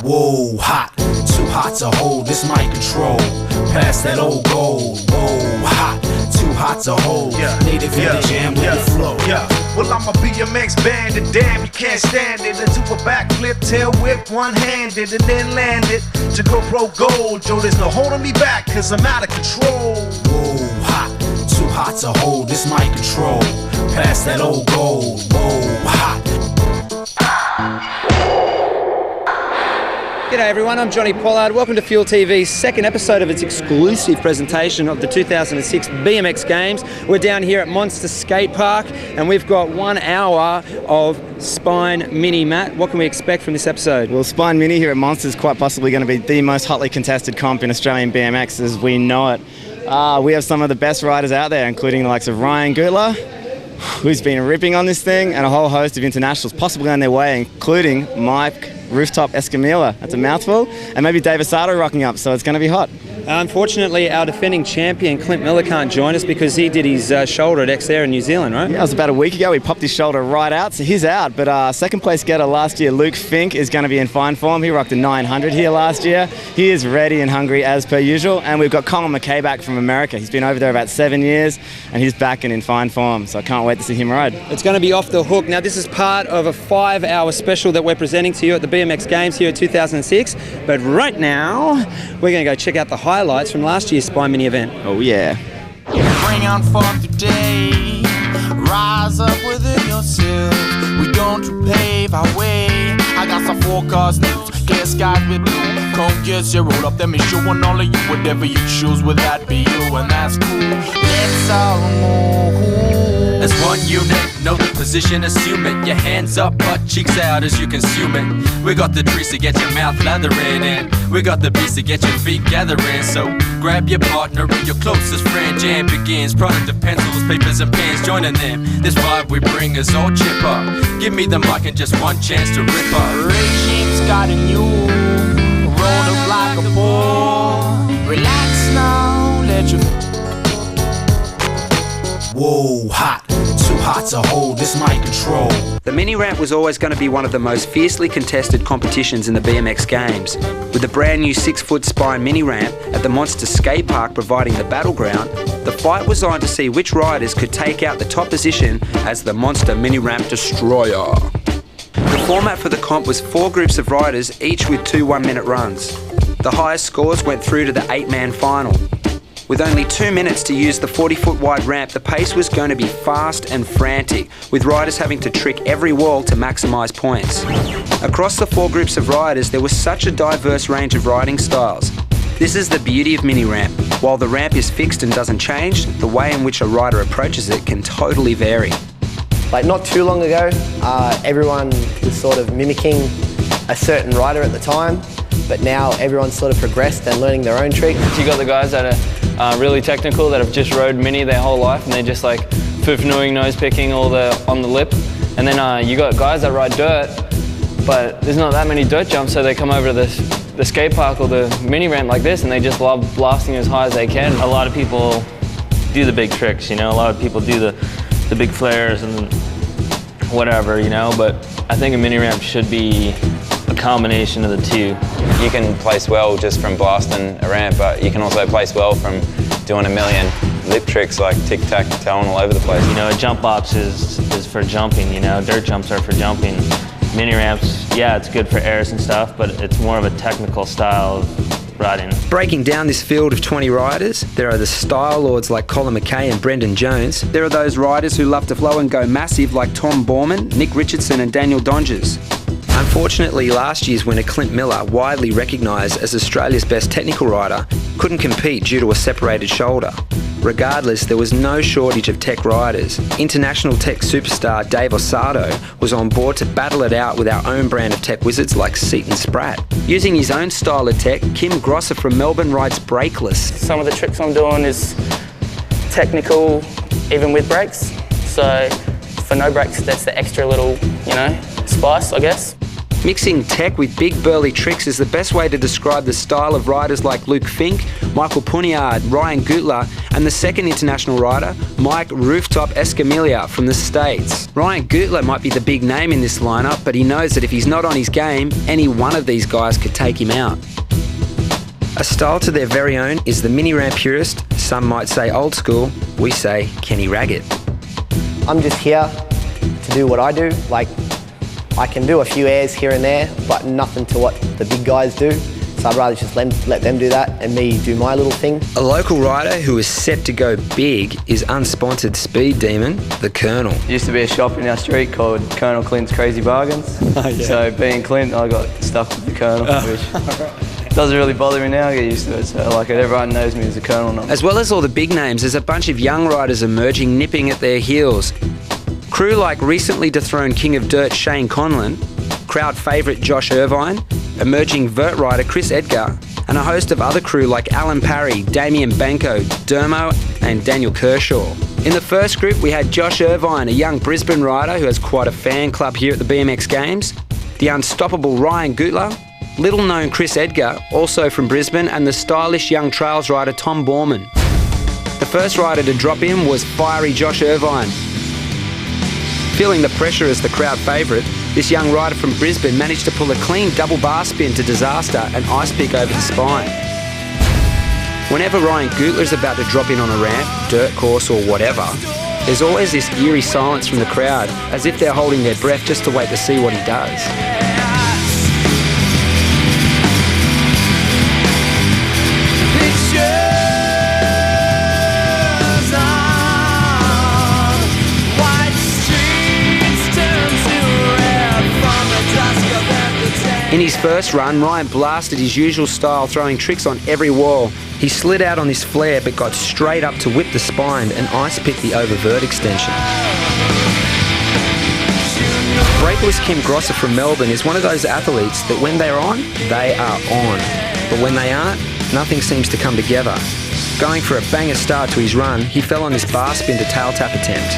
Whoa, hot, too hot to hold, this mic control. Pass that old gold. Whoa, hot, too hot to hold. Native in the jam with the flow. Well, I'm a BMX bandit, damn, you can't stand it. Into a backflip, tail whip, one-handed, and then land it to go pro gold. Yo, there's no holding me back, cause I'm out of control. Whoa, hot, too hot to hold, this mic control. Pass that old gold. Whoa, hot. G'day everyone, I'm Johnny Pollard. Welcome to Fuel TV's second episode of its exclusive presentation of the 2006 BMX Games. We're down here at Monster Skatepark and we've got 1 hour of Spine Mini. Matt, what can we expect from this episode? Well, Spine Mini here at Monster is quite possibly going to be the most hotly contested comp in Australian BMX as we know it. We have some of the best riders out there, including the likes of Ryan Gutler, who's been ripping on this thing, and a whole host of internationals possibly on their way, including Mike Rooftop Escamilla. That's a mouthful. And maybe Dave Asado rocking up, so it's going to be hot. Unfortunately, our defending champion, Clint Miller, can't join us because he did his shoulder at XAir in New Zealand, right? Yeah, it was about a week ago. He popped his shoulder right out, so he's out. But second place getter last year, Luke Fink, is going to be in fine form. He rocked a 900 here last year. He is ready and hungry as per usual. And we've got Colin McKay back from America. He's been over there about 7 years, and he's back and in fine form. So I can't wait to see him ride. It's going to be off the hook. Now, this is part of a 5-hour special that we're presenting to you at the BMX Games here at 2006. But right now, we're going to go check out the highlights from last year's Spine Mini event. Oh yeah. Bring on fun today. Rise up within yourself. We don't pave our way. I got some forecast news. Clear skies with blue. Come get your roll up. Let me show on all of you. Whatever you choose, will that be you? And that's cool. Let's all move. As one unit, know the position, assume it. Your hands up, butt cheeks out as you consume it. We got the trees to get your mouth lathering in. We got the beats to get your feet gathering. So grab your partner and your closest friend. Jam begins, product of pencils, papers and pens. Joining them, this vibe we bring is all chip up. Give me the mic and just one chance to rip up. Regime's got a new roll up like a ball. Relax now, let you. Whoa, hot, too hot to hold, this mic control. The mini ramp was always going to be one of the most fiercely contested competitions in the BMX Games. With the brand new 6-foot Spine Mini ramp at the Monster Skatepark providing the battleground, the fight was on to see which riders could take out the top position as the Monster Mini Ramp Destroyer. The format for the comp was 4 groups of riders, each with 2 one-minute runs. The highest scores went through to the 8-man final. With only 2 minutes to use the 40-foot wide ramp, the pace was going to be fast and frantic, with riders having to trick every wall to maximise points. Across the 4 groups of riders, there was such a diverse range of riding styles. This is the beauty of mini ramp. While the ramp is fixed and doesn't change, the way in which a rider approaches it can totally vary. Like not too long ago, everyone was sort of mimicking a certain rider at the time, but now everyone's sort of progressed and learning their own tricks. You got the guys that are really technical, that have just rode mini their whole life, and they're just like foof-nooing, nose-picking on the lip. And then you got guys that ride dirt, but there's not that many dirt jumps, so they come over to the skate park or the mini ramp like this, and they just love blasting as high as they can. A lot of people do the big tricks, you know. A lot of people do the big flares and whatever, you know. But I think a mini ramp should be a combination of the two. You can place well just from blasting a ramp, but you can also place well from doing a million lip tricks like tic-tac-toeing all over the place. You know, a jump ops is for jumping, you know, dirt jumps are for jumping. Mini ramps, yeah, it's good for airs and stuff, but it's more of a technical style of riding. Breaking down this field of 20 riders, there are the style lords like Colin McKay and Brendan Jones. There are those riders who love to flow and go massive like Tom Borman, Nick Richardson and Daniel Donges. Unfortunately, last year's winner Clint Miller, widely recognised as Australia's best technical rider, couldn't compete due to a separated shoulder. Regardless, there was no shortage of tech riders. International tech superstar Dave Asado was on board to battle it out with our own brand of tech wizards like Seaton Spratt. Using his own style of tech, Kim Grosser from Melbourne rides brakeless. Some of the tricks I'm doing is technical even with brakes. So for no brakes, that's the extra little, you know, spice, I guess. Mixing tech with big burly tricks is the best way to describe the style of riders like Luke Fink, Michael Puniard, Ryan Gutler, and the second international rider, Mike Rooftop Escamilla from the States. Ryan Gutler might be the big name in this lineup, but he knows that if he's not on his game, any one of these guys could take him out. A style to their very own is the mini ramp purist. Some might say old school, we say Kenny Raggett. I'm just here to do what I do. Like, I can do a few airs here and there, but nothing to what the big guys do. So I'd rather just let them do that and me do my little thing. A local rider who is set to go big is unsponsored speed demon, the Colonel. There used to be a shop in our street called Colonel Clint's Crazy Bargains. Oh, yeah. So being Clint, I got stuck with the Colonel, which doesn't really bother me now. I get used to it. So I like it. Everyone knows me as the Colonel now. As well as all the big names, there's a bunch of young riders emerging, nipping at their heels. Crew like recently dethroned King of Dirt Shane Conlon, crowd favourite Josh Irvine, emerging vert rider Chris Edgar, and a host of other crew like Alan Parry, Damien Banco, Dermo and Daniel Kershaw. In the first group we had Josh Irvine, a young Brisbane rider who has quite a fan club here at the BMX Games, the unstoppable Ryan Gutler, little known Chris Edgar, also from Brisbane, and the stylish young trails rider Tom Borman. The first rider to drop in was fiery Josh Irvine. Feeling the pressure as the crowd favourite, this young rider from Brisbane managed to pull a clean double bar spin to disaster and ice pick over the spine. Whenever Ryan Gutler is about to drop in on a ramp, dirt course or whatever, there's always this eerie silence from the crowd, as if they're holding their breath just to wait to see what he does. In his first run, Ryan blasted his usual style, throwing tricks on every wall. He slid out on this flare but got straight up to whip the spine and ice pick the over vert extension. Breakless Kim Grosser from Melbourne is one of those athletes that when they're on, they are on. But when they aren't, nothing seems to come together. Going for a banger start to his run, he fell on his bar spin to tail tap attempt.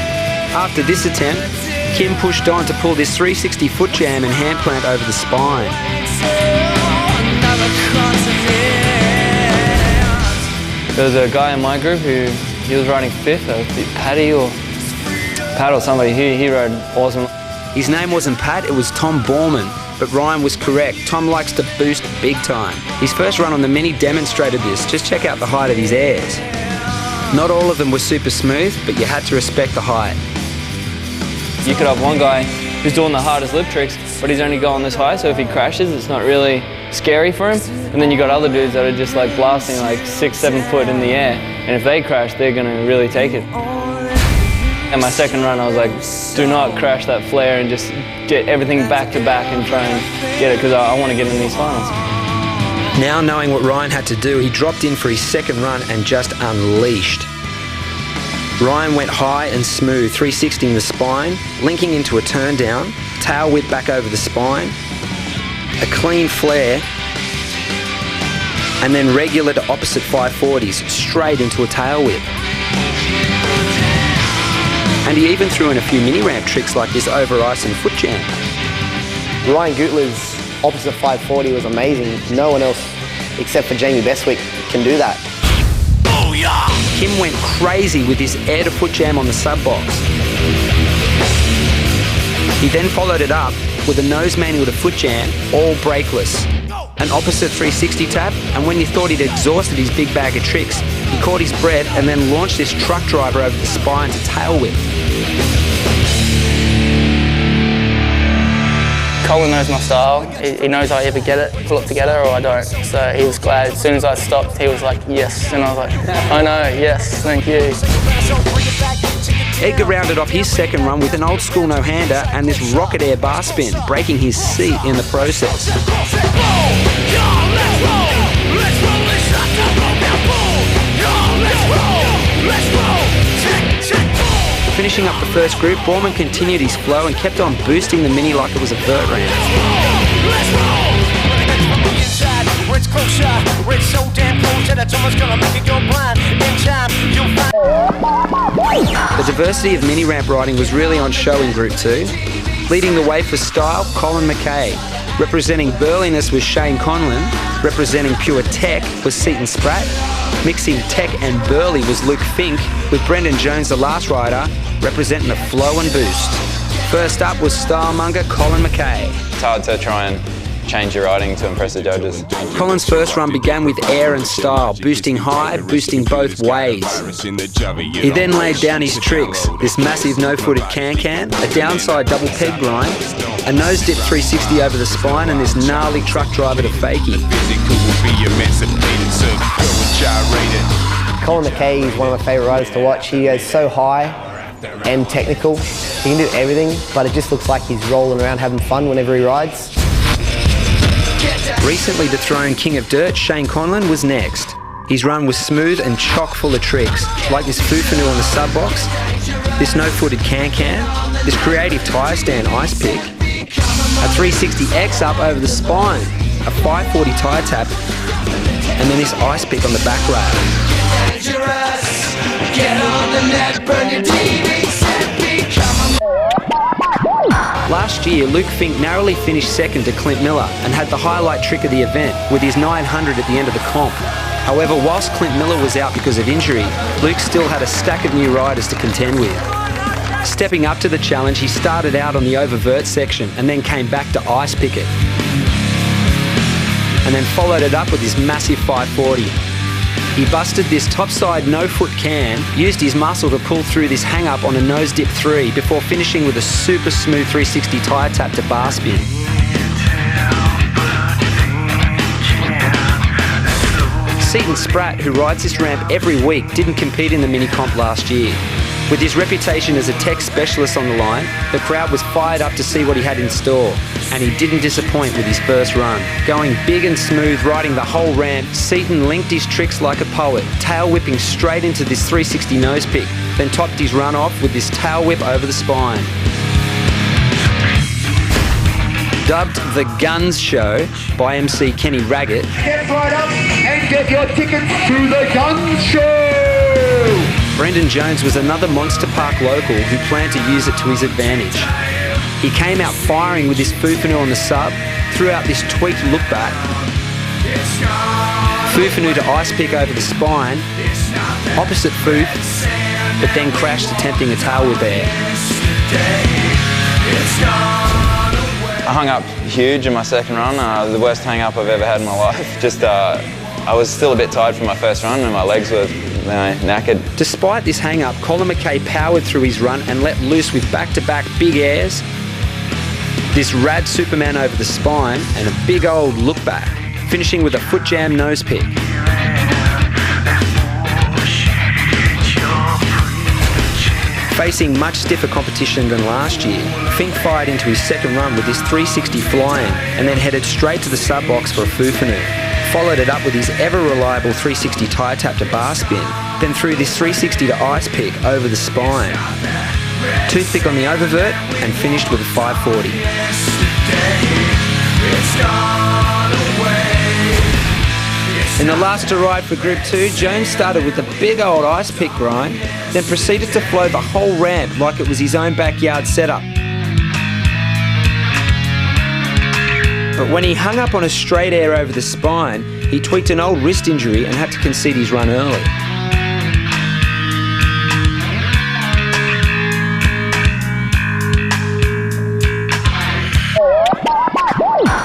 After this attempt, Kim pushed on to pull this 360 foot jam and hand plant over the spine. There was a guy in my group he was riding fifth, Paddy or Pat or somebody. He rode awesome. His name wasn't Pat, it was Tom Borman, but Ryan was correct. Tom likes to boost big time. His first run on the Mini demonstrated this. Just check out the height of his airs. Not all of them were super smooth, but you had to respect the height. You could have one guy who's doing the hardest lip tricks, but he's only going this high, so if he crashes, it's not really scary for him. And then you got other dudes that are just like blasting like 6-7 foot in the air, and if they crash, they're gonna really take it. And my second run, I was like, do not crash that flare and just get everything back to back and try and get it, because I want to get in these finals. Now knowing what Ryan had to do, he dropped in for his second run and just unleashed. Ryan went high and smooth, 360ing the spine, linking into a turn down, tail whip back over the spine, a clean flare, and then regular to opposite 540s, straight into a tail whip. And he even threw in a few mini ramp tricks like this over ice and foot jam. Ryan Gutler's opposite 540 was amazing. No one else except for Jamie Bestwick can do that. Kim went crazy with his air to foot jam on the sub box. He then followed it up with a nose manual to foot jam, all brakeless. An opposite 360 tap, and when you thought he'd exhausted his big bag of tricks, he caught his breath and then launched this truck driver over the spine to tail whip. Colin knows my style. He knows I either get it, pull it together, or I don't. So he was glad. As soon as I stopped, he was like, yes. And I was like, I know, yes, thank you. Edgar rounded off his second run with an old school no-hander and this rocket air bar spin, breaking his seat in the process. Finishing up the first group, Borman continued his flow and kept on boosting the Mini like it was a vert ramp. The diversity of mini ramp riding was really on show in Group 2. Leading the way for style, Colin McKay. Representing burliness was Shane Conlon. Representing pure tech was Seton Spratt. Mixing tech and burly was Luke Fink, with Brendan Jones, the last rider, representing the flow and boost. First up was stylemonger Colin McKay. It's hard to try and change your riding to impress the judges. Colin's first run began with air and style, boosting high, boosting both ways. He then laid down his tricks, this massive no-footed can-can, a downside double peg grind, a nose dip 360 over the spine, and this gnarly truck driver to fakie. Colin McKay is one of my favourite riders to watch. He goes so high and technical. He can do everything, but it just looks like he's rolling around having fun whenever he rides. Recently dethroned King of Dirt, Shane Conlon, was next. His run was smooth and chock full of tricks, like this Fufanu on the sub box, this no-footed can-can, this creative tyre stand ice pick, a 360X up over the spine, a 540 tyre tap, and then this ice pick on the back rail. Get on the net, burn your TV set, Last year, Luke Fink narrowly finished second to Clint Miller and had the highlight trick of the event with his 900 at the end of the comp. However, whilst Clint Miller was out because of injury, Luke still had a stack of new riders to contend with. Stepping up to the challenge, he started out on the oververt section and then came back to ice pick it. And then followed it up with his massive 540. He busted this topside no-foot can, used his muscle to pull through this hang-up on a nose dip 3 before finishing with a super smooth 360 tyre tap to bar spin. Seton Spratt, who rides this ramp every week, didn't compete in the mini-comp last year. With his reputation as a tech specialist on the line, the crowd was fired up to see what he had in store, and he didn't disappoint with his first run. Going big and smooth, riding the whole ramp, Seton linked his tricks like a poet, tail whipping straight into this 360 nose pick, then topped his run off with this tail whip over the spine. Dubbed the Guns Show by MC Kenny Raggett. Get right up and get your tickets to the Guns Show! Brendan Jones was another Monster Park local who planned to use it to his advantage. He came out firing with his Fufanu on the sub, threw out this tweaked look back, Fufanu to ice pick over the spine, opposite Foof, but then crashed attempting a tail whip air. I hung up huge in my second run, the worst hang up I've ever had in my life. Just, I was still a bit tired from my first run and my legs were knackered. Despite this hang-up, Colin McKay powered through his run and let loose with back-to-back big airs, this rad Superman over the spine and a big old look back, finishing with a foot jam nose pick. Facing much stiffer competition than last year, Fink fired into his second run with this 360 flying and then headed straight to the sub box for a Fufanu. Followed it up with his ever-reliable 360 tyre tap to bar spin, then threw this 360 to ice pick over the spine. Toothpick on the oververt and finished with a 540. In the last to ride for Group 2, Jones started with a big old ice pick grind, then proceeded to flow the whole ramp like it was his own backyard setup. But when he hung up on a straight air over the spine, he tweaked an old wrist injury and had to concede his run early.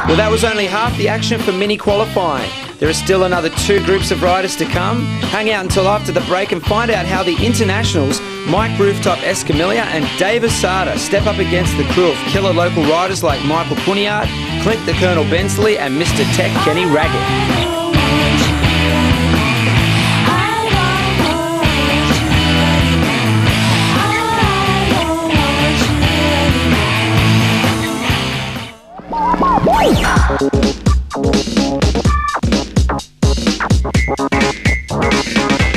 Well, that was only half the action for mini qualifying. There are still another 2 groups of riders to come. Hang out until after the break and find out how the internationals, Mike Rooftop Escamilla and Dave Asada, step up against the crew of killer local riders like Michael Puniard, Clint the Colonel Bensley and Mr. Tech Kenny Raggett.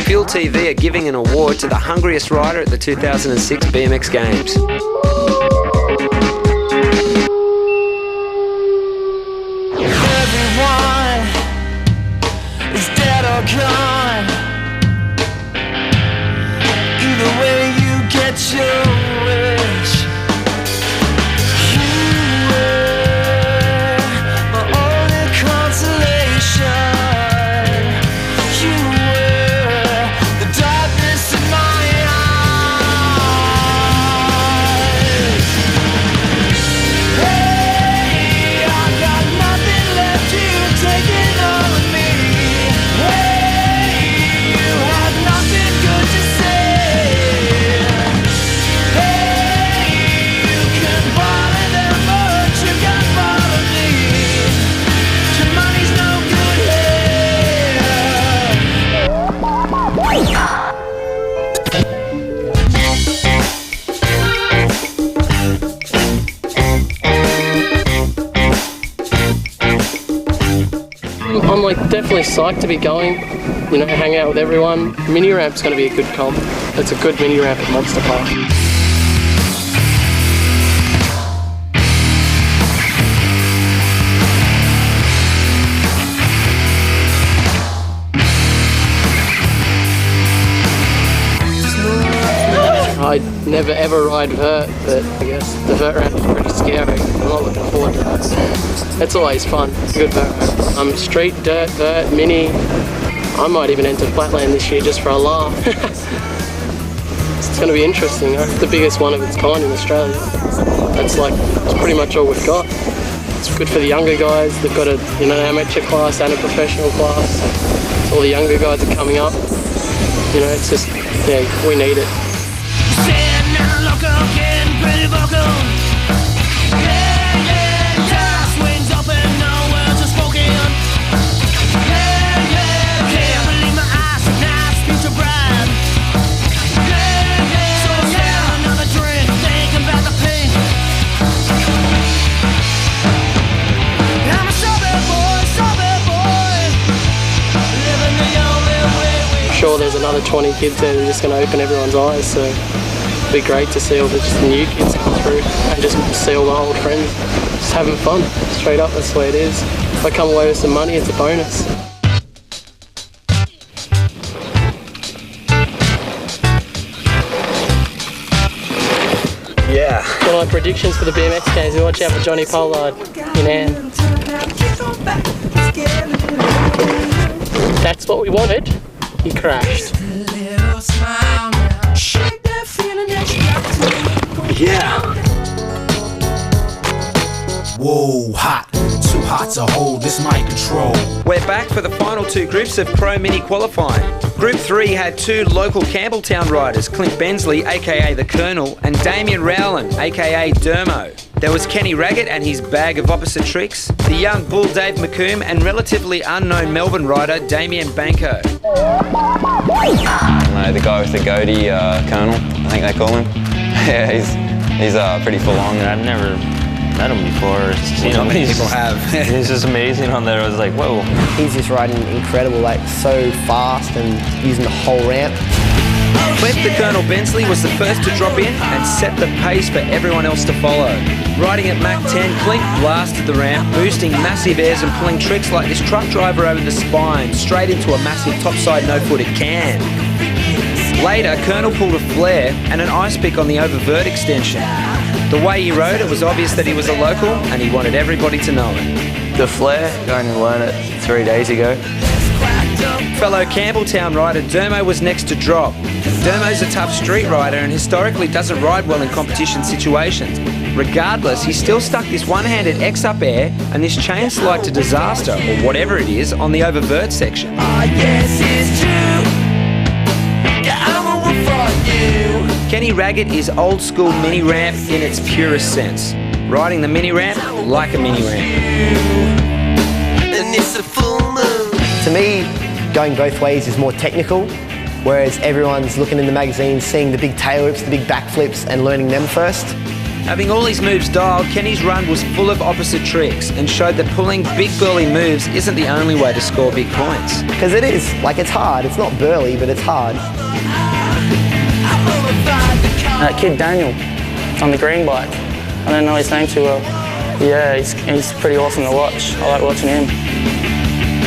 Fuel TV are giving an award to the hungriest rider at the 2006 BMX Games. Everyone is dead or gone. Either way you get your wish. You were I'm like definitely psyched to be going, you know, hang out with everyone. Mini ramp's going to be a good comp. It's a good mini ramp at Monster Park. I never ever ride vert, but I guess the vert ramp is pretty scary. I'm not looking forward to that. It's always fun. It's a good vert ramp. Street, dirt, vert, mini. I might even enter flatland this year just for a laugh. It's going to be interesting. It's the biggest one of its kind in Australia. It's pretty much all we've got. It's good for the younger guys. They've got an amateur class and a professional class. So all the younger guys are coming up. You know, it's just, yeah, we need it. I'm sure there's another 20 kids there that are just going to open everyone's eyes, so it'll be great to see all the just new kids come through and just see all the old friends just having fun. Straight up, that's the way it is. If I come away with some money, it's a bonus. Yeah. One of my predictions for the BMX games, we watch out for Johnny Pollard in Ann. That's what we wanted. He crashed. Yeah. Whoa, hot. Too hot to hold, this might control. We're back for the final two groups of Pro Mini qualifying. Group 3 had two local Campbelltown riders, Clint Bensley, aka the Colonel, and Damien Rowland, aka Dermo. There was Kenny Raggett and his bag of opposite tricks, the young bull Dave McComb, and relatively unknown Melbourne rider Damien Banco. No, the guy with the goatee, Colonel, I think they call him. Yeah, he's pretty full on. I've never met him before. People have. He's just amazing on there. I was like, whoa. He's just riding incredible, like so fast and using the whole ramp. Clint the Colonel Bensley was the first to drop in and set the pace for everyone else to follow. Riding at Mach 10, Clint blasted the ramp, boosting massive airs and pulling tricks like this truck driver over the spine, straight into a massive topside no-footed can. Later, Colonel pulled a flare and an ice pick on the oververt extension. The way he rode, it was obvious that he was a local and he wanted everybody to know it. The flare, going to learn it 3 days ago. Fellow Campbelltown rider Dermo was next to drop. Dermo's a tough street rider and historically doesn't ride well in competition situations. Regardless, he still stuck this one-handed X-up air and this chain slide to disaster, or whatever it is, on the oververt section. Kenny Raggett is old school mini ramp in its purest sense. Riding the mini ramp like a mini ramp. To me, going both ways is more technical, whereas everyone's looking in the magazines, seeing the big tail whips, the big backflips, and learning them first. Having all his moves dialed, Kenny's run was full of opposite tricks and showed that pulling big burly moves isn't the only way to score big points. Because it is, like it's hard. It's not burly, but it's hard. That kid Daniel, on the green bike. I don't know his name too well. Yeah, he's pretty awesome to watch. I like watching him.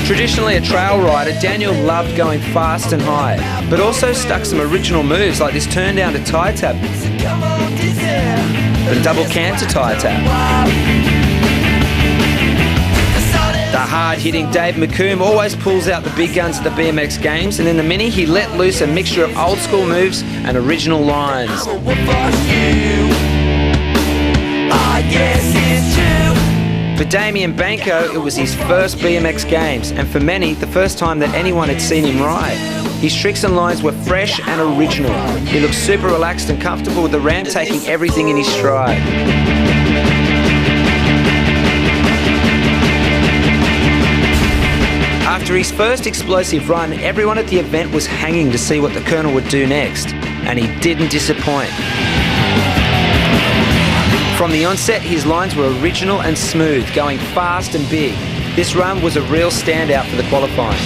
Traditionally a trail rider, Daniel loved going fast and high, but also stuck some original moves like this turn down to tie tap, the double canter tie tap. The hard-hitting Dave McComb always pulls out the big guns at the BMX games, and in the mini he let loose a mixture of old school moves and original lines. For Damien Banco, it was his first BMX games, and for many, the first time that anyone had seen him ride. His tricks and lines were fresh and original. He looked super relaxed and comfortable with the ramp taking everything in his stride. After his first explosive run, everyone at the event was hanging to see what the Colonel would do next, and he didn't disappoint. From the onset, his lines were original and smooth, going fast and big. This run was a real standout for the qualifying.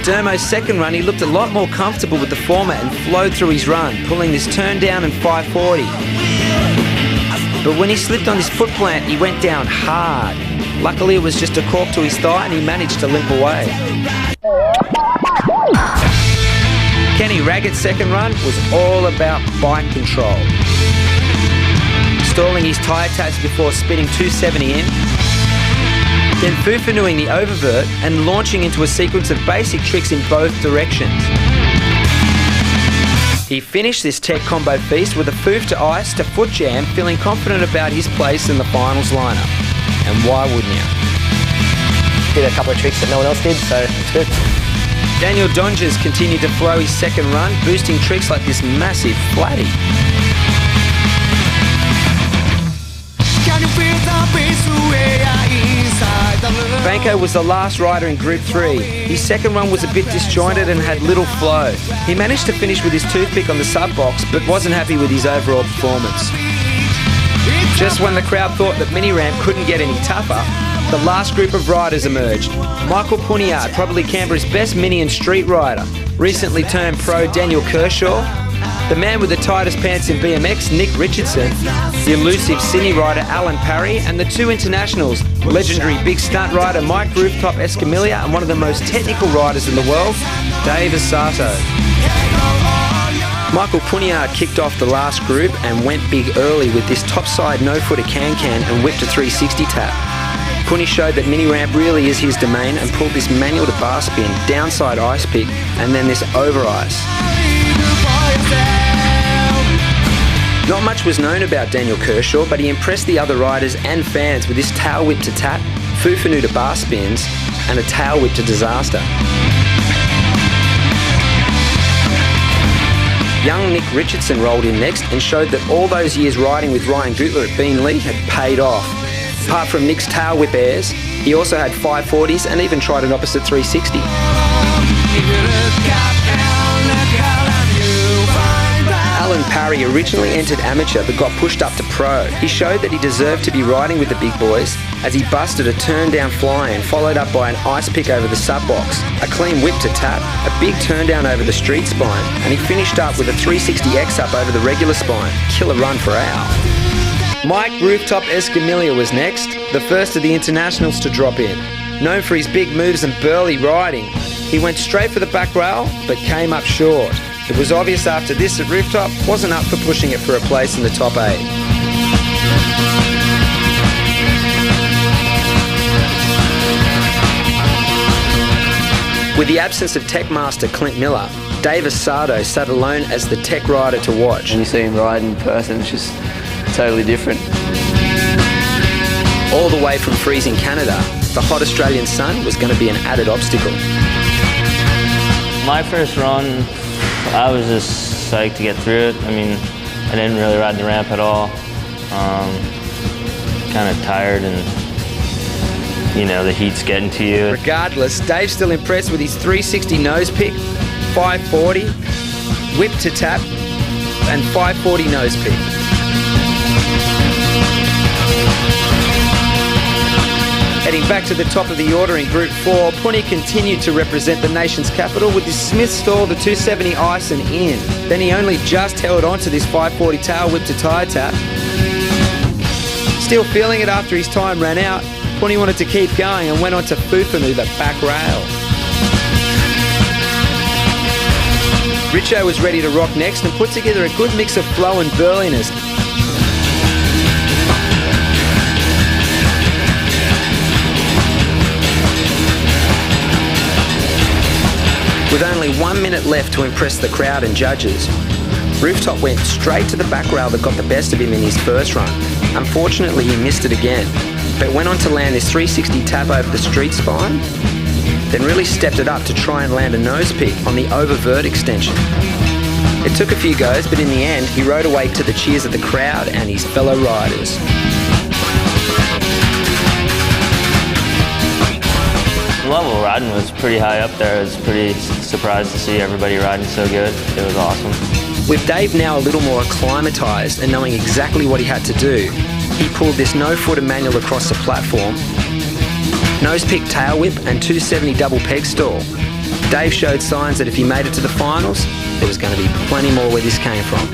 Dermo's second run, he looked a lot more comfortable with the format and flowed through his run, pulling this turn down in 540. But when he slipped on his foot plant, he went down hard. Luckily, it was just a cork to his thigh and he managed to limp away. Kenny Raggett's second run was all about bike control. Stalling his tyre tabs before spinning 270 in, then foo-fanooing the oververt and launching into a sequence of basic tricks in both directions. He finished this tech combo feast with a foof to ice to foot jam, feeling confident about his place in the finals lineup. And why wouldn't you? Did a couple of tricks that no one else did, so it's good. Daniel Donges continued to flow his second run, boosting tricks like this massive flatty. Banco was the last rider in Group 3. His second run was a bit disjointed and had little flow. He managed to finish with his toothpick on the sub box, but wasn't happy with his overall performance. Just when the crowd thought that mini ramp couldn't get any tougher, the last group of riders emerged. Michael Puniard, probably Canberra's best mini and street rider, recently turned pro Daniel Kershaw, the man with the tightest pants in BMX, Nick Richardson, the elusive Sydney rider Alan Parry, and the two internationals, legendary big stunt rider Mike Rooftop Escamilla and one of the most technical riders in the world, Dave Asato. Michael Puniard kicked off the last group and went big early with this topside no-footer can-can and whipped a 360 tap. Puni showed that mini ramp really is his domain and pulled this manual to bar spin, downside ice pick, and then this over ice. Not much was known about Daniel Kershaw, but he impressed the other riders and fans with this tail whip to tap, foo-fanoo to bar spins, and a tail whip to disaster. Young Nick Richardson rolled in next and showed that all those years riding with Ryan Gutler at Beanley had paid off. Apart from Nick's tail whip airs, he also had 540s and even tried an opposite 360. Alan Parry originally entered amateur but got pushed up to pro. He showed that he deserved to be riding with the big boys as he busted a turn down fly-in followed up by an ice pick over the sub box, a clean whip to tap, a big turn down over the street spine, and he finished up with a 360X up over the regular spine. Killer run for Al. Mike Rooftop Escamilla was next, the first of the internationals to drop in. Known for his big moves and burly riding, he went straight for the back rail but came up short. It was obvious after this that Rooftop wasn't up for pushing it for a place in the top 8. With the absence of tech master Clint Miller, Dave Asato sat alone as the tech rider to watch. When you see him ride in person, it's just totally different. All the way from freezing Canada, the hot Australian sun was going to be an added obstacle. My first run, I was just psyched to get through it. I mean, I didn't really ride the ramp at all. Kind of tired and, you know, the heat's getting to you. Regardless, Dave's still impressed with his 360 nose pick, 540, whip to tap, and 540 nose pick. Heading back to the top of the order in Group 4, Puni continued to represent the nation's capital with his Smith stall, the 270 ice and in. Then he only just held on to this 540 tail whip to tyre tap. Still feeling it after his time ran out, Puni wanted to keep going and went on to foo-fanoo the back rail. Richo was ready to rock next and put together a good mix of flow and burliness. With only 1 minute left to impress the crowd and judges, Rooftop went straight to the back rail that got the best of him in his first run. Unfortunately, he missed it again, but went on to land this 360 tap over the street spine then really stepped it up to try and land a nose pick on the over-vert extension. It took a few goes, but in the end, he rode away to the cheers of the crowd and his fellow riders. The level of riding was pretty high up there. I was pretty surprised to see everybody riding so good. It was awesome. With Dave now a little more acclimatised and knowing exactly what he had to do, he pulled this no-footer manual across the platform, nose pick tail whip and 270 double peg stall. Dave showed signs that if he made it to the finals, there was going to be plenty more where this came from.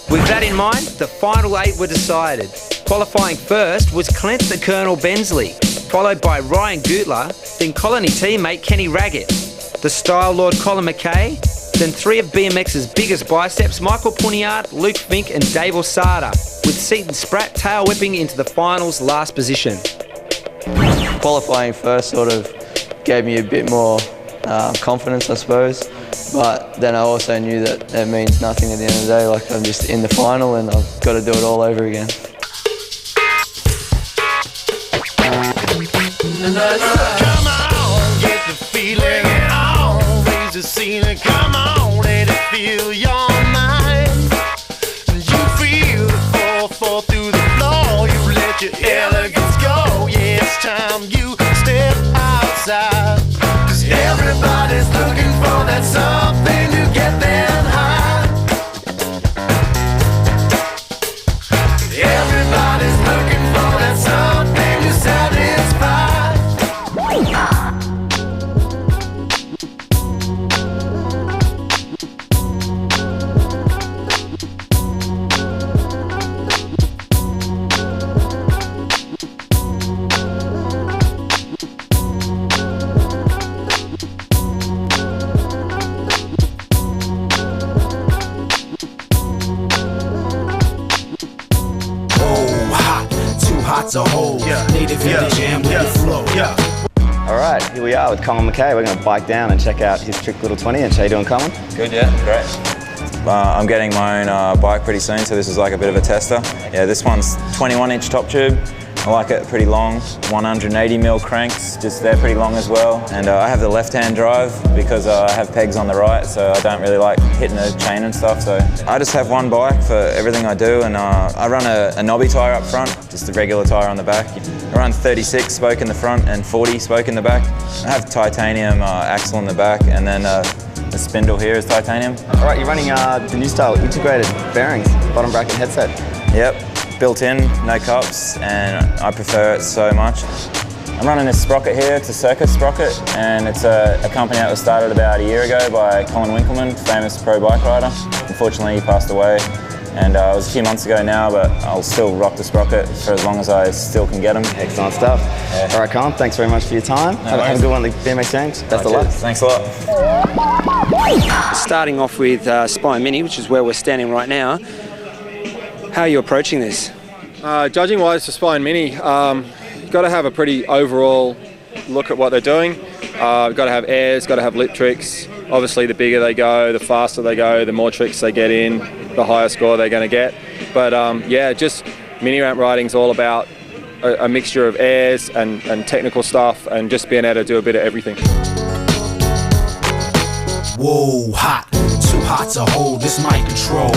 With that in mind, the final 8 were decided. Qualifying first was Clint the Colonel Bensley, followed by Ryan Gutler, then Colony teammate Kenny Raggett, the Style Lord Colin McKay, then 3 of BMX's biggest biceps, Michael Puniard, Luke Fink and Dave Osada, with Seaton Spratt tail whipping into the finals last position. Qualifying first sort of gave me a bit more confidence, I suppose, but then I also knew that it means nothing at the end of the day. Like, I'm just in the final and I've got to do it all over again. Come on, get the feeling on, raise the scene and come on, let it feel your mind. You feel the fall through the floor, you let your elegance go. Yeah, it's time you step outside, 'cause everybody's looking for that something to get them high. Everybody's looking for that something to satisfy. To hold. Native in the jam with the flow. Alright, here we are with Colin McKay. We're going to bike down and check out his trick little 20 inch. How you doing, Colin? Good, yeah, great. I'm getting my own bike pretty soon, so this is like a bit of a tester. Yeah, this one's 21-inch top tube. I like it pretty long, 180mm cranks, just they're pretty long as well. And I have the left-hand drive because I have pegs on the right, so I don't really like hitting the chain and stuff. So I just have one bike for everything I do, and I run a knobby tyre up front, just a regular tyre on the back. I run 36 spoke in the front and 40 spoke in the back. I have titanium axle in the back, and then the spindle here is titanium. All right, you're running the new style integrated bearings, bottom bracket headset. Yep. Built in, no cups, and I prefer it so much. I'm running this sprocket here, it's a circus sprocket, and it's a company that was started about a year ago by Colin Winkleman, famous pro bike rider. Unfortunately, he passed away, and it was a few months ago now, but I'll still rock the sprocket for as long as I still can get them. Excellent stuff. Yeah. All right, Colin, thanks very much for your time. Have a good one at the BMX Games. Best of luck. Thanks a lot. Starting off with Spine Mini, which is where we're standing right now. How are you approaching this? Judging wise for Spine Mini, you've got to have a pretty overall look at what they're doing. You've got to have airs, got to have lip tricks. Obviously the bigger they go, the faster they go, the more tricks they get in, the higher score they're going to get. But yeah, just mini ramp riding is all about a mixture of airs and technical stuff, and just being able to do a bit of everything. Whoa, hot, too hot to hold, this mic control.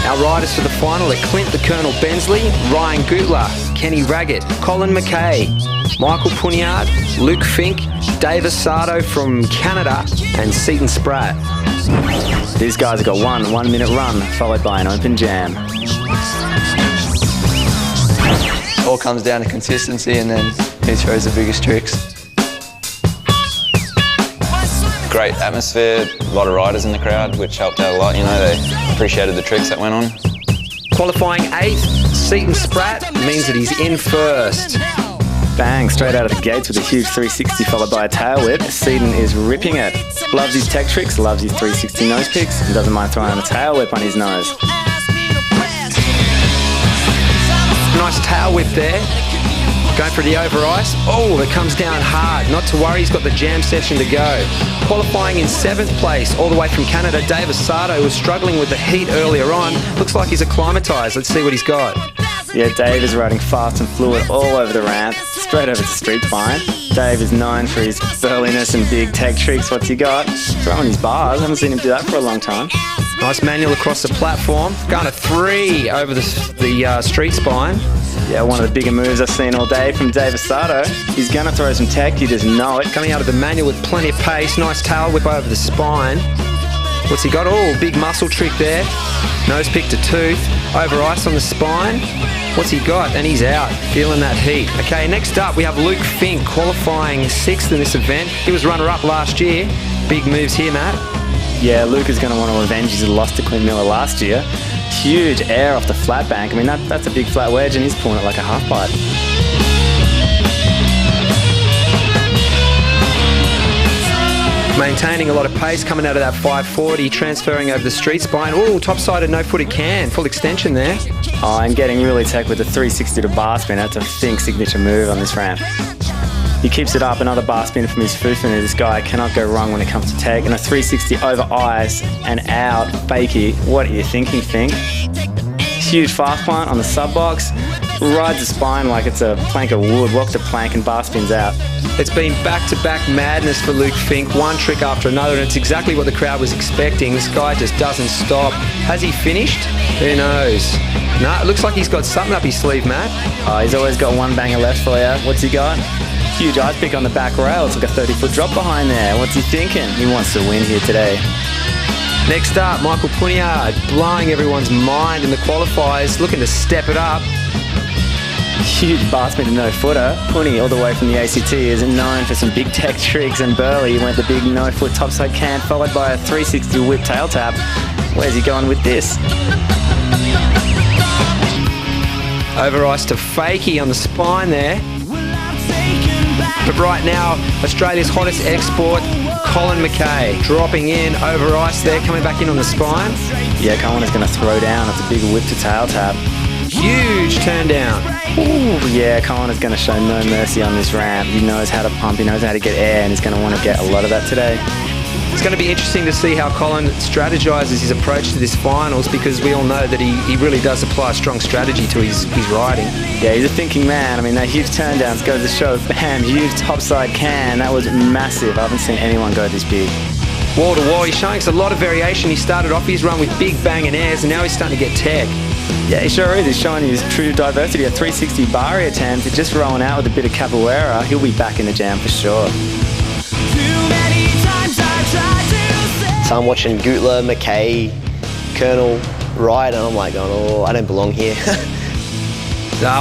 Our riders for the final are Clint the Colonel Bensley, Ryan Gutler, Kenny Raggett, Colin McKay, Michael Puniard, Luke Fink, Dave Osado from Canada, and Seaton Spratt. These guys have got one 1 minute run, followed by an open jam. All comes down to consistency and then who throws the biggest tricks. Great atmosphere, a lot of riders in the crowd, which helped out a lot. You know, they appreciated the tricks that went on. Qualifying 8th, Seaton Spratt means that he's in first. Bang, straight out of the gates with a huge 360 followed by a tail whip. Seaton is ripping it. Loves his tech tricks, loves his 360 nose picks, and doesn't mind throwing a tail whip on his nose. Nice tail whip there. Going for the over ice. Oh, it comes down hard. Not to worry, he's got the jam section to go. Qualifying in 7th place, all the way from Canada, Dave Osado was struggling with the heat earlier on. Looks like he's acclimatised. Let's see what he's got. Yeah, Dave is riding fast and fluid all over the ramp, straight over to street spine. Dave is known for his burliness and big tech tricks. What's he got? Throwing his bars. I haven't seen him do that for a long time. Nice manual across the platform. Going to 3 over the street spine. Yeah, one of the bigger moves I've seen all day from Dave Asado. He's going to throw some tech, you just know it. Coming out of the manual with plenty of pace. Nice tail whip over the spine. What's he got? Oh, big muscle trick there. Nose pick to tooth. Over ice on the spine. What's he got? And he's out. Feeling that heat. Okay, next up we have Luke Fink, qualifying 6th in this event. He was runner-up last year. Big moves here, Matt. Yeah, Luke is going to want to avenge his loss to Clint Miller last year. Huge air off the flat bank. I mean, that's a big flat wedge and he's pulling it like a half pipe. Maintaining a lot of pace coming out of that 540, transferring over the street spine. Oh, top-sided no-footed can, full extension there. Oh, and getting really tech with the 360 to bar spin. That's a Fink signature move on this ramp. He keeps it up, another bar spin from his foofing. This guy cannot go wrong when it comes to tech. And a 360 over ice and out, fakie. What are you thinking, Fink? Huge fast plant on the sub box. Rides the spine like it's a plank of wood. Walks the plank and bar spins out. It's been back-to-back madness for Luke Fink, one trick after another, and it's exactly what the crowd was expecting. This guy just doesn't stop. Has he finished? Who knows? No, it looks like he's got something up his sleeve, Matt. Oh, he's always got one banger left for you. What's he got? Huge ice pick on the back rail. It's like a 30-foot drop behind there. What's he thinking? He wants to win here today. Next up, Michael Puniard, blowing everyone's mind in the qualifiers, looking to step it up. Huge bar spin to no-footer. Puni, all the way from the ACT, is known for some big tech tricks, and Burley went the big no-foot topside can, followed by a 360 whip tail tap. Where's he going with this? Over ice to fakie on the spine there. But right now, Australia's hottest export, Colin McKay, dropping in over ice there, coming back in on the spine. Yeah, Colin is going to throw down. It's a big whip to tail tap. Huge turn down. Ooh, yeah, Colin is going to show no mercy on this ramp. He knows how to pump, he knows how to get air, and he's going to want to get a lot of that today. It's going to be interesting to see how Colin strategises his approach to this finals, because we all know that he really does apply a strong strategy to his riding. Yeah, he's a thinking man. I mean, that huge turndowns go to the show. Bam, huge topside can. That was massive. I haven't seen anyone go this big. Wall to wall, he's showing us a lot of variation. He started off his run with big banging airs, and now he's starting to get tech. Yeah, he sure is. He's showing his true diversity. A 360 barrier attempt, just rolling out with a bit of capoeira. He'll be back in the jam for sure. So I'm watching Gutler, McKay, Colonel ride, and I'm like going, oh, I don't belong here.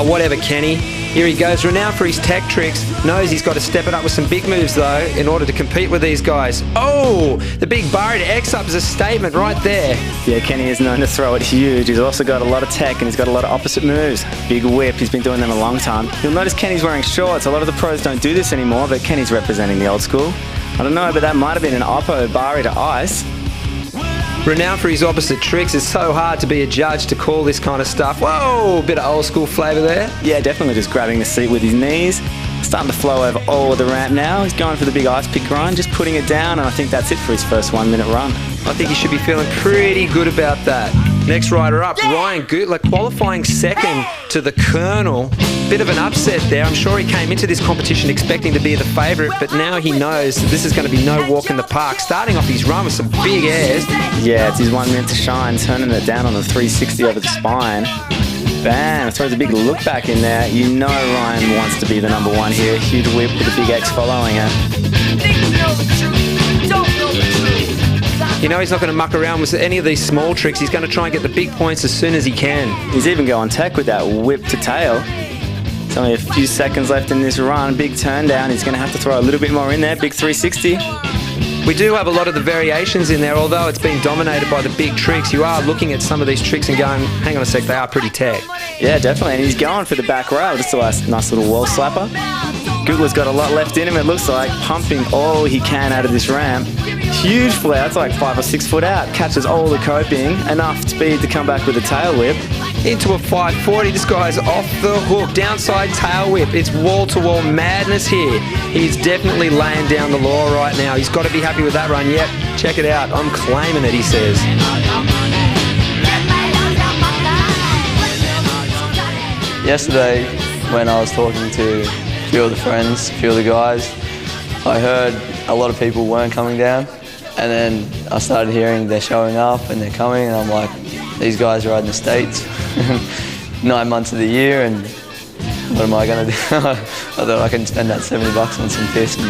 Whatever, Kenny. Here he goes, renowned for his tech tricks. Knows he's got to step it up with some big moves, though, in order to compete with these guys. Oh, the big barrier to X up is a statement right there. Yeah, Kenny is known to throw it huge. He's also got a lot of tech, and he's got a lot of opposite moves. Big whip, he's been doing them a long time. You'll notice Kenny's wearing shorts. A lot of the pros don't do this anymore, but Kenny's representing the old school. I don't know, but that might have been an oppo barrier to ice. Renowned for his opposite tricks, it's so hard to be a judge to call this kind of stuff. Whoa, a bit of old school flavour there. Yeah, definitely just grabbing the seat with his knees. Starting to flow over all of the ramp now. He's going for the big ice pick grind, just putting it down, and I think that's it for his first 1 minute run. I think he should be feeling pretty good about that. Next rider up, Ryan Gutler, qualifying second to the Colonel. Bit of an upset there. I'm sure he came into this competition expecting to be the favourite, but now he knows that this is going to be no walk in the park. Starting off his run with some big airs. Yeah, it's his 1 minute to shine, turning it down on the 360 over the spine. Bam, throws a big look back in there. You know Ryan wants to be the number one here. Huge whip with a big X following it. You know he's not going to muck around with any of these small tricks. He's going to try and get the big points as soon as he can. He's even going tech with that whip to tail. It's only a few seconds left in this run. Big turn down. He's going to have to throw a little bit more in there. Big 360. We do have a lot of the variations in there, although it's been dominated by the big tricks. You are looking at some of these tricks and going, hang on a sec, they are pretty tech. Yeah, definitely. And he's going for the back rail. Just a nice little wall slapper. Gutler's got a lot left in him, it looks like, pumping all he can out of this ramp. Huge flare, it's like 5 or 6 foot out, catches all the coping, enough speed to come back with a tail whip. Into a 540, this guy's off the hook, downside tail whip. It's wall-to-wall madness here. He's definitely laying down the law right now. He's got to be happy with that run. Yep, check it out. I'm claiming it, he says. yesterday when I was talking to a few of the friends, a few of the guys, I heard a lot of people weren't coming down, and then I started hearing they're showing up and they're coming, and I'm like, these guys ride in the States 9 months of the year, and what am I going to do? I thought I can spend that $70 on some piss and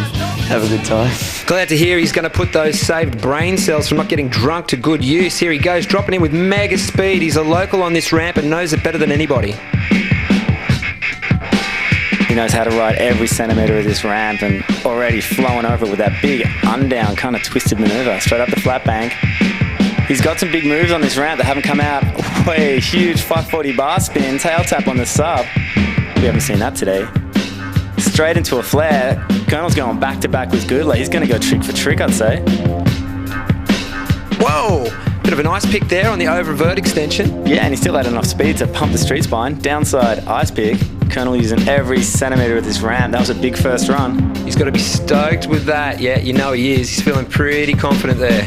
have a good time. Glad to hear he's going to put those saved brain cells from not getting drunk to good use. Here he goes, dropping in with mega speed. He's a local on this ramp and knows it better than anybody. He knows how to ride every centimetre of this ramp and already flowing over with that big undown kind of twisted manoeuvre straight up the flat bank. He's got some big moves on this ramp that haven't come out. Way huge 540 bar spin, tail tap on the sub. We haven't seen that today. Straight into a flare. Colonel's going back to back with Goodler. He's going to go trick for trick, I'd say. Whoa! Bit of an ice pick there on the over-vert extension. Yeah, and he still had enough speed to pump the street spine. Downside ice pick. Colonel using every centimetre of this ramp. That was a big first run. He's got to be stoked with that. Yeah, you know he is. He's feeling pretty confident there.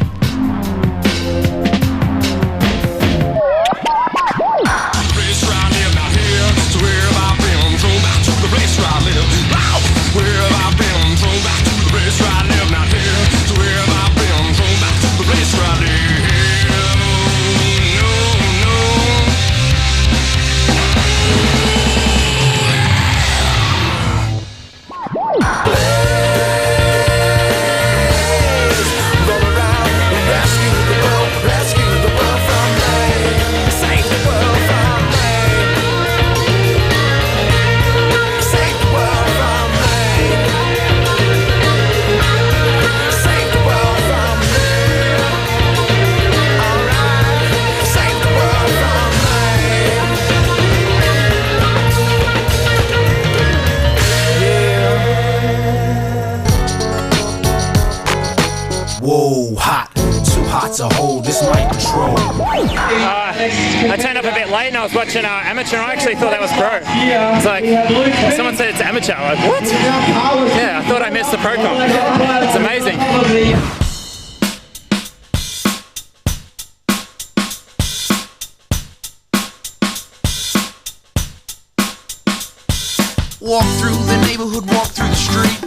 Whoa, hot, too hot to hold, this mic control. I turned up a bit late and I was watching amateur and I actually thought that was pro. It's like, someone said it's amateur. I'm like, what? Yeah, I thought I missed the pro comp. It's amazing. Walk through the neighborhood, walk through the street.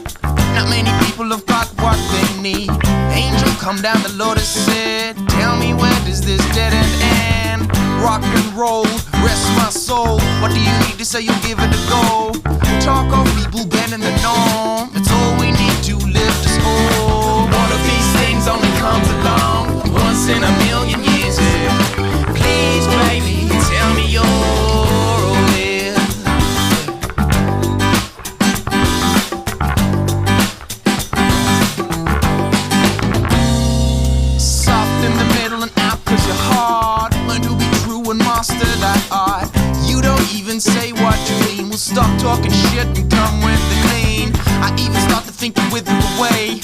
Not many people have got what they need. Angel come down, the Lord has said, tell me where does this dead end end? Rock and roll, rest my soul. What do you need to say? You'll give it a go. Talk of people bending the norm. It's all we need to lift us whole. One of these things only comes along once in a million years. Please, baby, tell me you're with. Soft in the middle and out 'cause you're hard. Learn to be true and master that art. You don't even say what you mean. We'll stop talking shit and come with the clean. I even start to think you wither away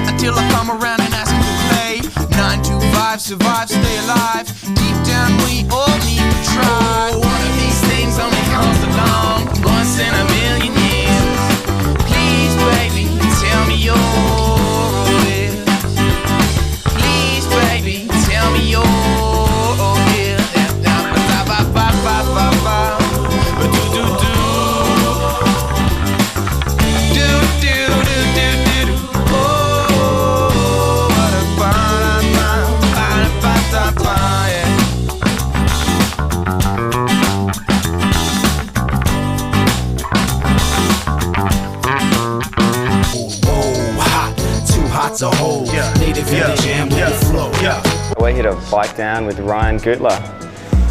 until I come around and ask you to play. 9 to 5, survive, stay alive. Deep down we all need to try. One of these things only comes along once in a million years. Please, baby, tell me you're with. Please, baby, tell me you're here. To hold. Native in the jam with the flow. We're here to bike down with Ryan Goodler.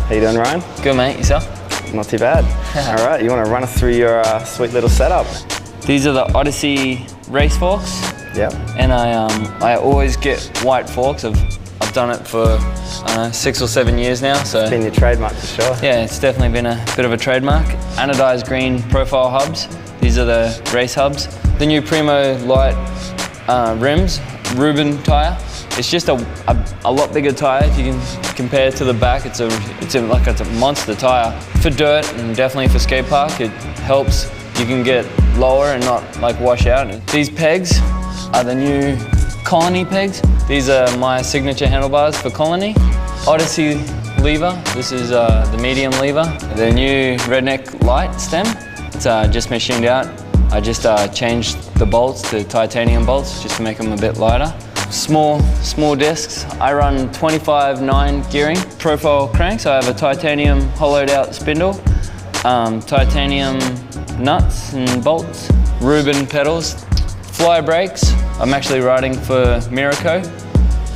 How you doing, Ryan? Good, mate. Yourself? Not too bad. All right, you want to run us through your sweet little setup? These are the Odyssey race forks. Yep. And I always get white forks. I've done it for 6 or 7 years now. So it's been your trademark for sure. Yeah, it's definitely been a bit of a trademark. Anodized green profile hubs. These are the race hubs. The new Primo light rims, Reuben tyre. It's just a lot bigger tyre if you can compare to the back. It's a monster tyre. For dirt and definitely for skate park, it helps. You can get lower and not like wash out. These pegs are the new Colony pegs. These are my signature handlebars for Colony. Odyssey lever. This is the medium lever. The new redneck light stem. It's just machined out. I just changed the bolts to titanium bolts just to make them a bit lighter. Small discs. I run 25/9 gearing profile cranks. I have a titanium hollowed out spindle, titanium nuts and bolts, Reuben pedals, fly brakes. I'm actually riding for Miraco,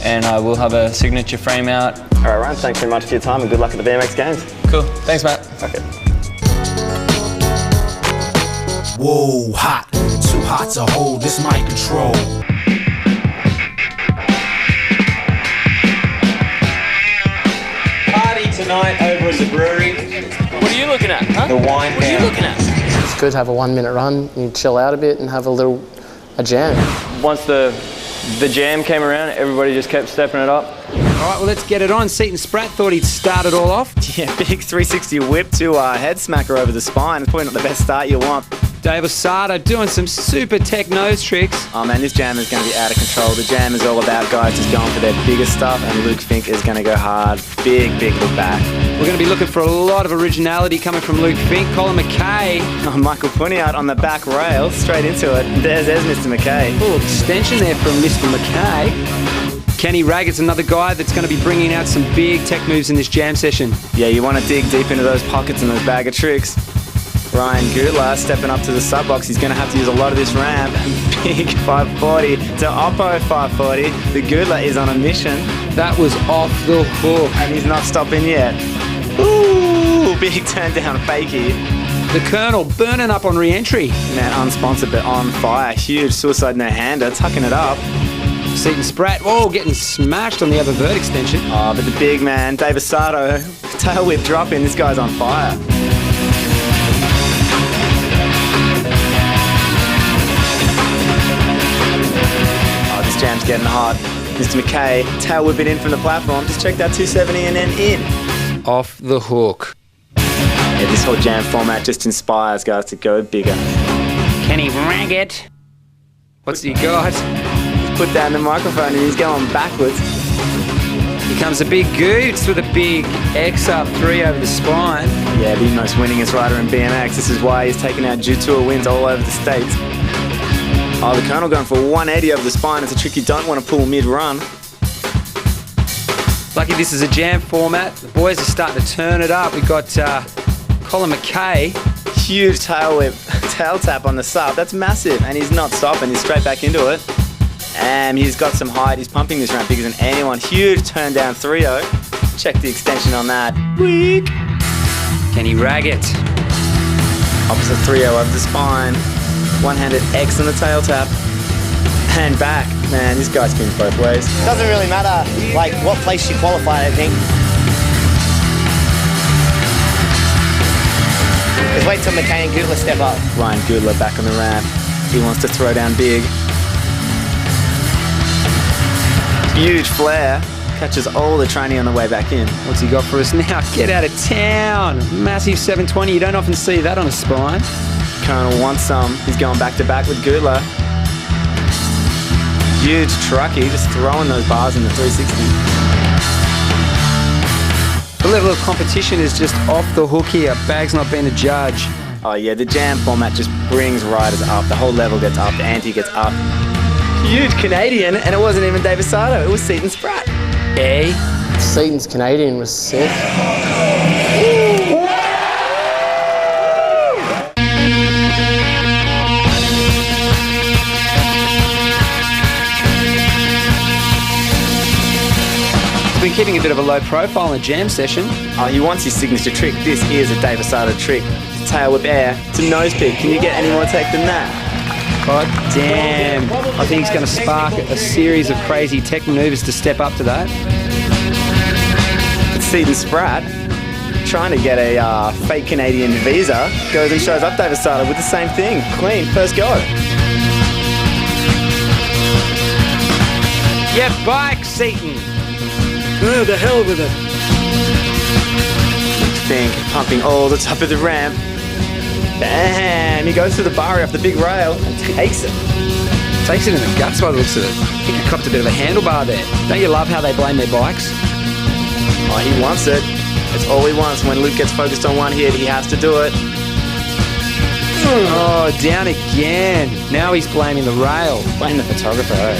and I will have a signature frame out. All right, Ryan, thanks very much for your time and good luck at the BMX Games. Cool, thanks Matt. Okay. Whoa, hot, too hot to hold, this my control. Party tonight over at the brewery. What are you looking at, huh? The wine What are you looking at? It's good to have a 1 minute run. You chill out a bit and have a jam. Once the jam came around, everybody just kept stepping it up. All right, well, let's get it on. Seton Spratt thought he'd start it all off. Yeah, big 360 whip to head smacker over the spine. It's probably not the best start you'll want. Dave Osado doing some super tech nose tricks. Oh man, this jam is going to be out of control. The jam is all about guys just going for their biggest stuff, and Luke Fink is going to go hard. Big look back. We're going to be looking for a lot of originality coming from Luke Fink. Colin McKay. Oh, Michael Puniat on the back rail, straight into it. There's Mr. McKay. Full extension there from Mr. McKay. Kenny Raggett's another guy that's going to be bringing out some big tech moves in this jam session. Yeah, you want to dig deep into those pockets and those bag of tricks. Ryan Gutler stepping up to the sub box. He's going to have to use a lot of this ramp. Big 540 to Oppo 540. The Gutler is on a mission. That was off the hook. And he's not stopping yet. Ooh, big turn down fakie. The Colonel burning up on re-entry. Man, unsponsored but on fire. Huge suicide no-hander, tucking it up. Seton Spratt, oh, getting smashed on the other vert extension. Oh, but the big man, Dave Osado, tail whip dropping. This guy's on fire. Jam's getting hot. Mr. McKay, tail whipping in from the platform. Just check that 270 and then in. Off the hook. Yeah, this whole jam format just inspires guys to go bigger. Kenny Raggett. What's he got? He's put down the microphone and he's going backwards. Here comes a big Goots with a big X up 3 over the spine. Yeah, the most winningest rider in BMX. This is why he's taking out G2 wins all over the States. Oh, the Colonel going for 180 over the spine. It's a trick you don't want to pull mid-run. Lucky this is a jam format. The boys are starting to turn it up. We've got Colin McKay. Huge tail whip, tail tap on the sub. That's massive. And he's not stopping. He's straight back into it. And he's got some height. He's pumping this ramp bigger than anyone. Huge turn down 3-0. Check the extension on that. Weak. Kenny Raggett. Opposite 3-0 over the spine. One-handed X on the tail tap. And back. Man, this guy spins both ways. Doesn't really matter like what place you qualify, I think. Just wait till McKay and Gutler step up. Ryan Gutler back on the ramp. He wants to throw down big. Huge flare. Catches all the training on the way back in. What's he got for us now? Get out of town. Massive 720. You don't often see that on a spine. Colonel wants some. He's going back to back with Gutler. Huge trucky, just throwing those bars in the 360. The level of competition is just off the hook here. Bag's not being a judge. Oh yeah, the jam format just brings riders up. The whole level gets up, the ante gets up. Huge Canadian, and it wasn't even Dave Osado, it was Seton Spratt. Eh? Seton's Canadian was sick. Been keeping a bit of a low profile in the jam session. Oh, he wants his signature trick. This is a Dave Osado trick. Tail whip air to nose pick. Can you get any more tech than that? God damn. I think he's going to spark a series of crazy tech maneuvers to step up to that. It's Seton Spratt trying to get a fake Canadian visa. Goes and shows up Dave Osado with the same thing. Clean, first go. Yeah, bike, Seton. Oh, the hell with it. Fink pumping all the top of the ramp. Bam! He goes to the bar off the big rail and takes it. Takes it in the guts by the looks of it. I think he copped a bit of a handlebar there. Don't you love how they blame their bikes? Oh, he wants it. It's all he wants. When Luke gets focused on one hit, he has to do it. Oh, down again. Now he's blaming the rail. Blame the photographer, eh?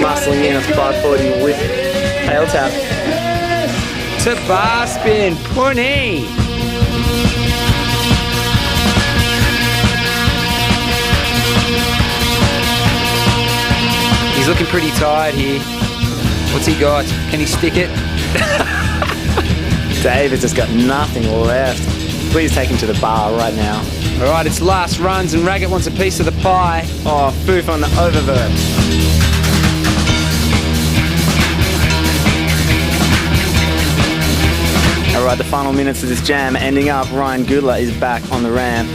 Muscling in a 540 with tail tap. To bar spin, Punny. He's looking pretty tired here. What's he got? Can he stick it? Dave has just got nothing left. Please take him to the bar right now. All right, it's last runs and Raggett wants a piece of the pie. Oh, Foof on the oververt. All right, the final minutes of this jam ending up. Ryan Goodler is back on the ramp.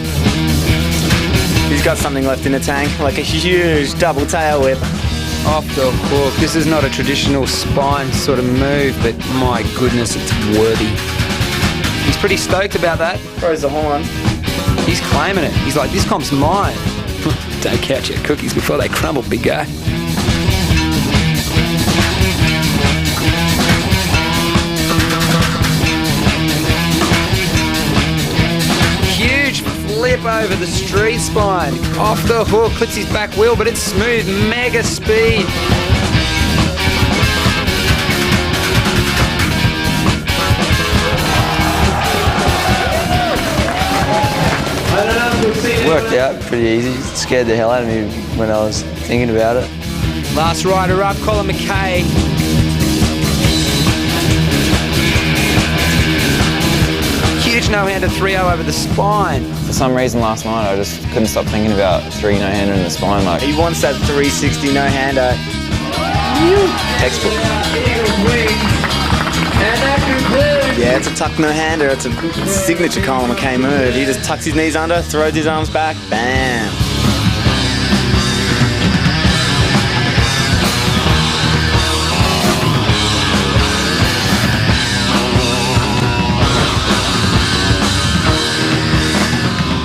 He's got something left in the tank, like a huge double tail whip. Off the hook. This is not a traditional spine sort of move, but my goodness, it's worthy. He's pretty stoked about that. Throws the horn. He's claiming it. He's like, this comp's mine. Don't catch your cookies before they crumble, big guy. Huge flip over the street spine. Off the hook, clips his back wheel, but it's smooth, mega speed. Worked out pretty easy. It scared the hell out of me when I was thinking about it. Last rider up, Colin McKay. Huge no-hander 3-0 over the spine. For some reason last night I just couldn't stop thinking about 3 no-hander in the spine. Like, He wants that 360 no-hander. textbook. Yeah, it's a tuck no-hander. It's a signature Colin McKay move. He just tucks his knees under, throws his arms back, bam.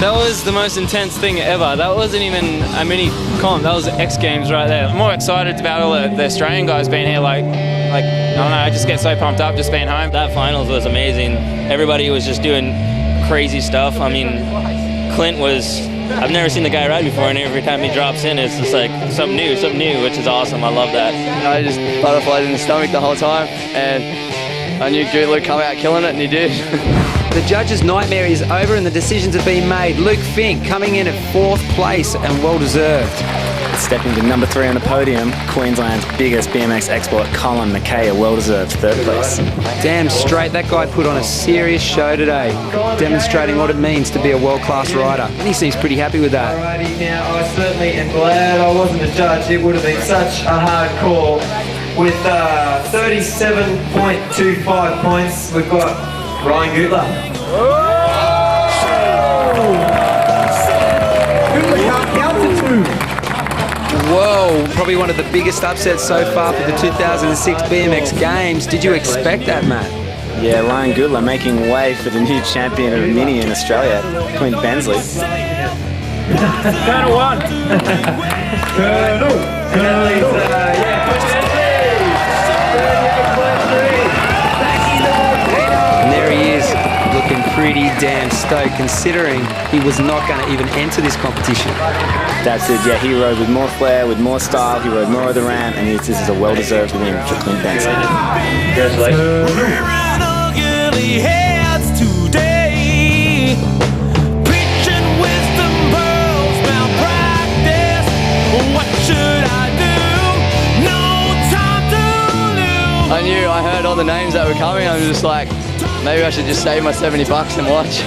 That was the most intense thing ever. That wasn't even a mini comp, that was X Games right there. I'm more excited about all the Australian guys being here, like I don't know, I just get so pumped up just being home. That finals was amazing. Everybody was just doing crazy stuff. I mean, Clint was, I've never seen the guy ride before, and every time he drops in, it's just like something new, which is awesome. I love that. I just butterflied in the stomach the whole time, and I knew Goodler would come out killing it, and he did. The judge's nightmare is over and the decisions have been made. Luke Fink coming in at 4th place and well deserved. Stepping to number 3 on the podium, Queensland's biggest BMX export, Colin McKay, a well-deserved 3rd place. Damn straight, that guy put on a serious show today, demonstrating what it means to be a world-class rider. And he seems pretty happy with that. Alrighty, now I certainly am glad I wasn't a judge. It would have been such a hard call. With 37.25 points, we've got Ryan Goodler. Whoa, probably one of the biggest upsets so far for the 2006 BMX Games. Did you expect that, Matt? Yeah, Ryan Goodler making way for the new champion of mini in Australia, Clint Bensley. Colonel 1. Colonel. And there he is, looking pretty damn stoked, considering he was not going to even enter this competition. That's it, yeah, he rode with more flair, with more style, he rode more of the ramp, and this is a well-deserved win for Clint Bensley. Congratulations. I knew, I heard all the names that were coming, I'm just like, maybe I should just save my $70 and watch.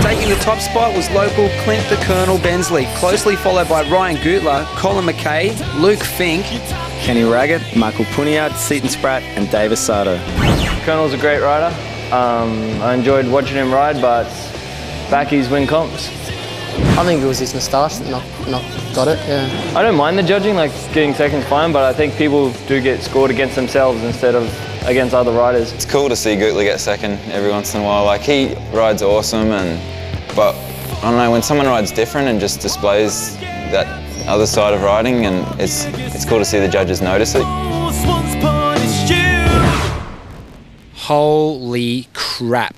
Taking the top spot was local Clint the Colonel Bensley, closely followed by Ryan Goodler, Colin McKay, Luke Fink, Kenny Raggett, Michael Puniard, Seaton Spratt, and David Sato. Colonel's a great rider. I enjoyed watching him ride, but backies win comps. I think it was his moustache that got it, yeah. I don't mind the judging, like getting second's fine, but I think people do get scored against themselves instead of against other riders. It's cool to see Goodler get second every once in a while. Like, he rides awesome, but I don't know, when someone rides different and just displays that other side of riding, and it's cool to see the judges notice it. Holy crap,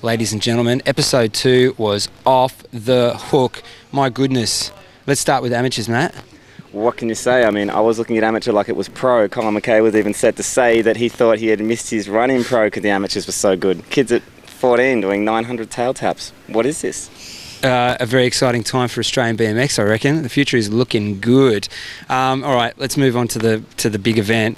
ladies and gentlemen. Episode 2 was off the hook. My goodness. Let's start with amateurs, Matt. What can you say? I mean, I was looking at amateur like it was pro. Colin McKay was even said to say that he thought he had missed his run in pro because the amateurs were so good. Kids at 14 doing 900 tail taps. What is this? A very exciting time for Australian BMX, I reckon. The future is looking good. All right, let's move on to the big event,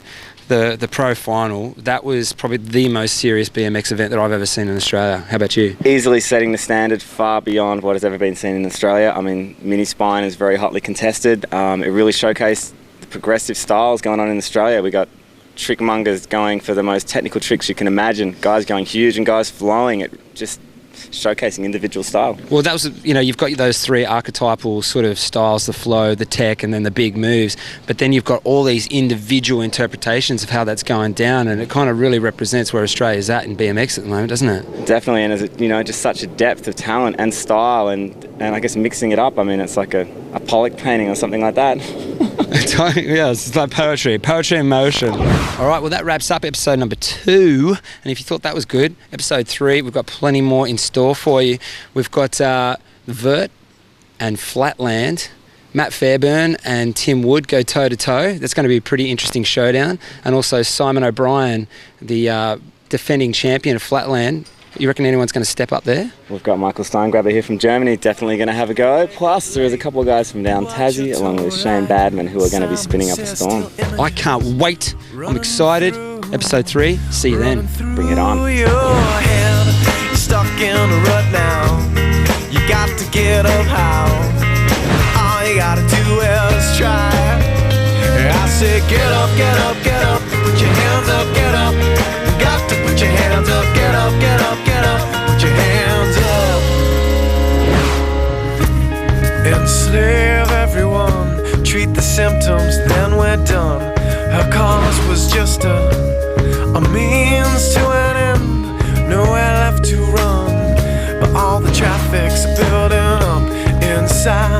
the pro final. That was probably the most serious BMX event that I've ever seen in Australia. How about you? Easily setting the standard far beyond what has ever been seen in Australia. I mean, mini spine is very hotly contested. It really showcased the progressive styles going on in Australia. We got trickmongers going for the most technical tricks you can imagine. Guys going huge and guys flowing. It just showcasing individual style. Well, that was, you've got those 3 archetypal sort of styles, the flow, the tech, and then the big moves. But then you've got all these individual interpretations of how that's going down, and it kind of really represents where Australia's at in BMX at the moment, doesn't it? Definitely, and there's just such a depth of talent and style, and I guess mixing it up. I mean, it's like a Pollock painting or something like that. Yeah, it's like poetry in motion. All right, well, that wraps up episode number 2. And if you thought that was good, episode 3, we've got plenty more in store for you. We've got Vert and Flatland. Matt Fairburn and Tim Wood go toe-to-toe. That's going to be a pretty interesting showdown. And also Simon O'Brien, the defending champion of Flatland. You reckon anyone's going to step up there? We've got Michael Steingraber here from Germany, definitely going to have a go. Plus, there is a couple of guys from down Tassie, along with Shane Badman, who are going to be spinning up a storm. I can't wait. I'm excited. Episode 3. See you then. Bring it on. You're stuck in a rut now. You got to get up how. All you gotta do is try. I say get up, get up, get up. Put your hands up, get up. You got to put your hands up, get up, get up, get up. Put your hands up. Enslave everyone. Treat the symptoms, then we're done. Her cause was just a means to an end. Nowhere left to run. But all the traffic's building up inside